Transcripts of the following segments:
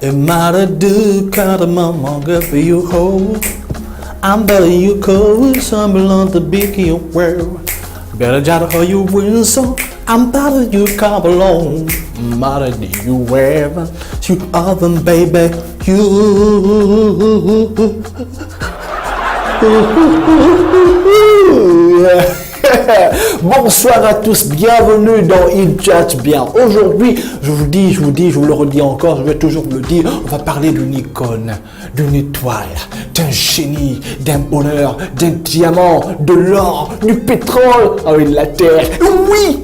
It matter do cardamom good for you whole. I'm better you cold, some belong to big your world. Better job how you win so I'm better you come along. Matter do you wear you oven baby you. Bonsoir à tous, bienvenue dans Il Chat Bien. Aujourd'hui, je vous le redis encore, je vais toujours le dire, on va parler d'une icône, d'une étoile, d'un génie, d'un bonheur, d'un diamant, de l'or, du pétrole, ah oui, de la terre. Oui,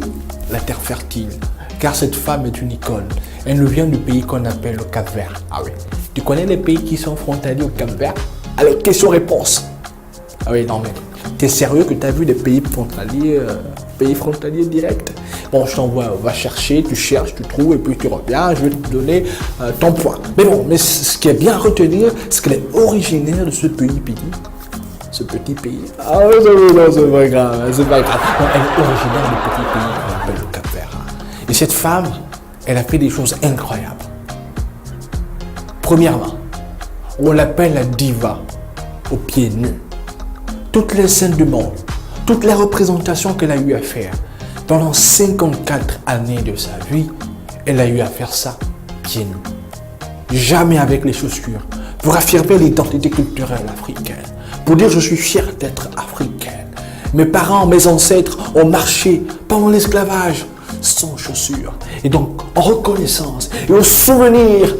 la terre fertile, car cette femme est une icône. Elle nous vient du pays qu'on appelle le Cap-Vert. Ah oui, tu connais les pays qui sont frontaliers au Cap-Vert? Allez, question-réponse. Ah oui, non mais, t'es sérieux que t'as vu des pays frontaliers directs? Bon, je t'envoie, va chercher, tu cherches, tu trouves et puis tu reviens, je vais te donner ton point. Mais bon, mais ce qui est bien à retenir, c'est qu'elle est originaire de ce petit pays. Ce petit pays. Ah oui, non, c'est pas grave, c'est pas grave. Non, elle est originaire du petit pays qu'on appelle le Cap-Vert. Et cette femme, elle a fait des choses incroyables. Premièrement, on l'appelle la diva aux pieds nus. Toutes les scènes du monde, toutes les représentations qu'elle a eu à faire, pendant 54 années de sa vie, elle a eu à faire ça pieds nus. Jamais avec les chaussures, pour affirmer l'identité culturelle africaine, pour dire je suis fier d'être africaine. Mes parents, mes ancêtres ont marché pendant l'esclavage sans chaussures. Et donc, en reconnaissance et au souvenir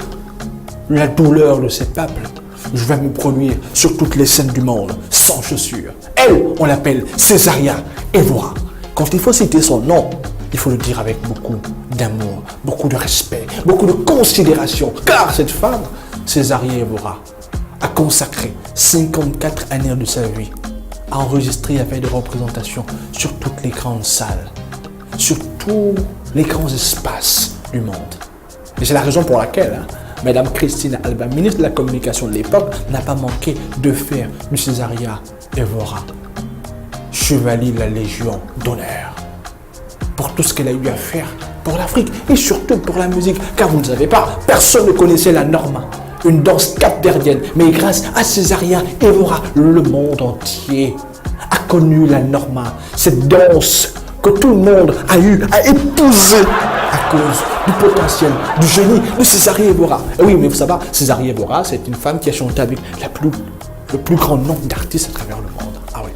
de la douleur de ces peuples, je vais me produire sur toutes les scènes du monde, sans chaussures. Elle, on l'appelle Césaria Evora. Quand il faut citer son nom, il faut le dire avec beaucoup d'amour, beaucoup de respect, beaucoup de considération. Car cette femme, Césaria Evora, a consacré 54 années de sa vie à enregistrer et à faire des représentations sur toutes les grandes salles, sur tous les grands espaces du monde. Et c'est la raison pour laquelle Madame Christine Alba, ministre de la Communication de l'époque, n'a pas manqué de faire de Césaria Evora chevalier de la Légion d'honneur pour tout ce qu'elle a eu à faire pour l'Afrique et surtout pour la musique. Car vous ne savez pas, personne ne connaissait la Norma, une danse capverdienne. Mais grâce à Césaria Evora, le monde entier a connu la Norma, cette danse que tout le monde a eu à épouser à cause du potentiel, du génie de Césaria Evora. Et oui, mais vous savez, Césaria Evora, c'est une femme qui a chanté avec le plus grand nombre d'artistes à travers le monde. Ah oui.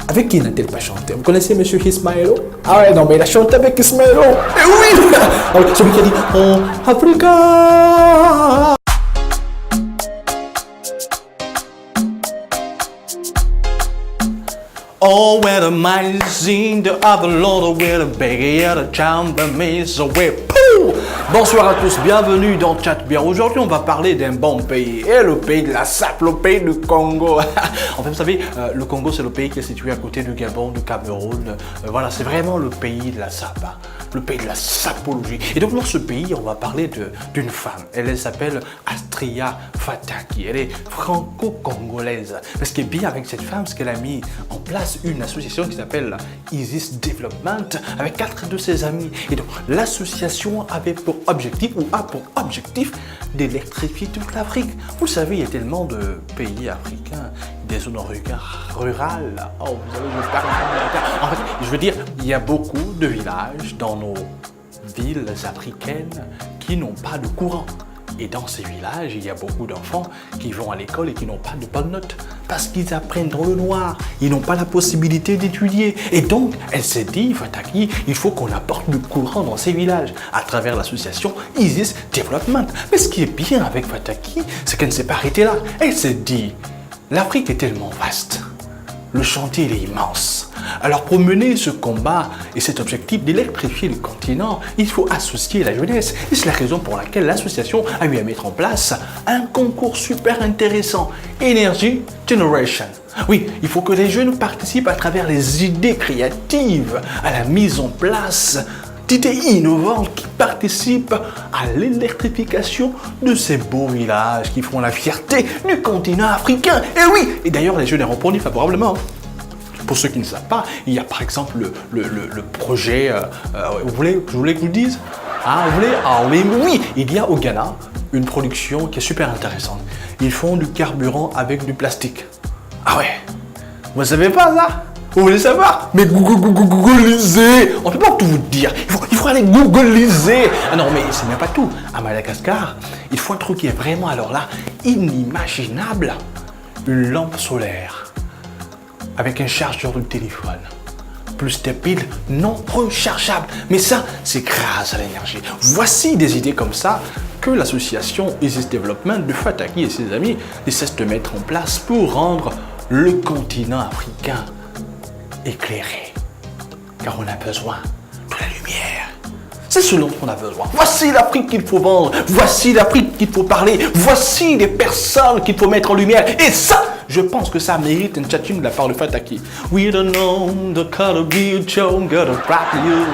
Avec qui n'a-t-elle pas chanté? Vous connaissez Monsieur Ismaëlo? Ah ouais, non, mais il a chanté avec Ismaëlo. Et oui, celui qui a dit oh, Africa. Oh, where the mighty sing the other Lord, where the beggar at the chamber meets away. Bonsoir à tous, bienvenue dans Chat Bien. Aujourd'hui, on va parler d'un bon pays, et le pays de la sape, le pays du Congo. En fait, vous savez, le Congo, c'est le pays qui est situé à côté du Gabon, du Cameroun. Voilà, c'est vraiment le pays de la sape, le pays de la sapologie. Et donc, dans ce pays, on va parler d'une femme. Elle s'appelle Astria Fataki. Elle est franco-congolaise. Mais ce qui est bien avec cette femme, c'est qu'elle a mis en place une association qui s'appelle Isis Development avec 4 de ses amis. Et donc, l'association avait pour objectif, ou a pour objectif, d'électrifier toute l'Afrique. Vous le savez, il y a tellement de pays africains, des zones rurales. Oh, vous savez, je parle en fait, je veux dire, il y a beaucoup de villages dans nos villes africaines qui n'ont pas de courant. Et dans ces villages, il y a beaucoup d'enfants qui vont à l'école et qui n'ont pas de bonnes notes parce qu'ils apprennent dans le noir. Ils n'ont pas la possibilité d'étudier. Et donc, elle s'est dit, Fataki, il faut qu'on apporte du courant dans ces villages à travers l'association Isis Development. Mais ce qui est bien avec Fataki, c'est qu'elle ne s'est pas arrêtée là. Elle s'est dit, l'Afrique est tellement vaste. Le chantier il est immense. Alors pour mener ce combat et cet objectif d'électrifier le continent, il faut associer la jeunesse. Et c'est la raison pour laquelle l'association a eu à mettre en place un concours super intéressant, Energy Generation. Oui, il faut que les jeunes participent à travers les idées créatives à la mise en place d'idées innovantes qui participent à l'électrification de ces beaux villages qui font la fierté du continent africain. Et oui, et d'ailleurs les jeunes ont répondu favorablement. Pour ceux qui ne savent pas, il y a par exemple le projet... vous voulez que je vous le dise? Ah, vous voulez? Ah oui, oui, il y a au Ghana une production qui est super intéressante. Ils font du carburant avec du plastique. Ah ouais? Vous ne savez pas ça? Vous voulez savoir? Mais googliser! On ne peut pas tout vous dire. Il faut aller googliser. Ah non, mais c'est même pas tout. À Madagascar, il faut un truc qui est vraiment, alors là, inimaginable. Une lampe solaire avec un chargeur de téléphone. Plus des piles non rechargeables. Mais ça, c'est grâce à l'énergie. Voici des idées comme ça que l'association Isis Development de Fataki et ses amis essaient de mettre en place pour rendre le continent africain éclairé. Car on a besoin de la lumière. C'est ce dont on a besoin. Voici l'Afrique qu'il faut vendre. Voici l'Afrique qu'il faut parler. Voici les personnes qu'il faut mettre en lumière. Et ça, je pense que ça mérite une chatune de la part de Fataki. We don't know the color of your chong, gotta rock you.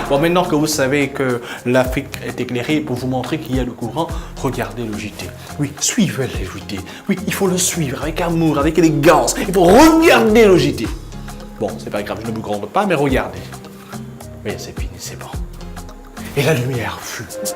Bon, maintenant que vous savez que l'Afrique est éclairée, pour vous montrer qu'il y a le courant, regardez le JT. Oui, suivez le JT. Oui, il faut le suivre avec amour, avec élégance. Il faut regarder le JT. Bon, c'est pas grave, je ne vous gronde pas, mais regardez. Oui, c'est fini, c'est bon. Et la lumière fut. Ça.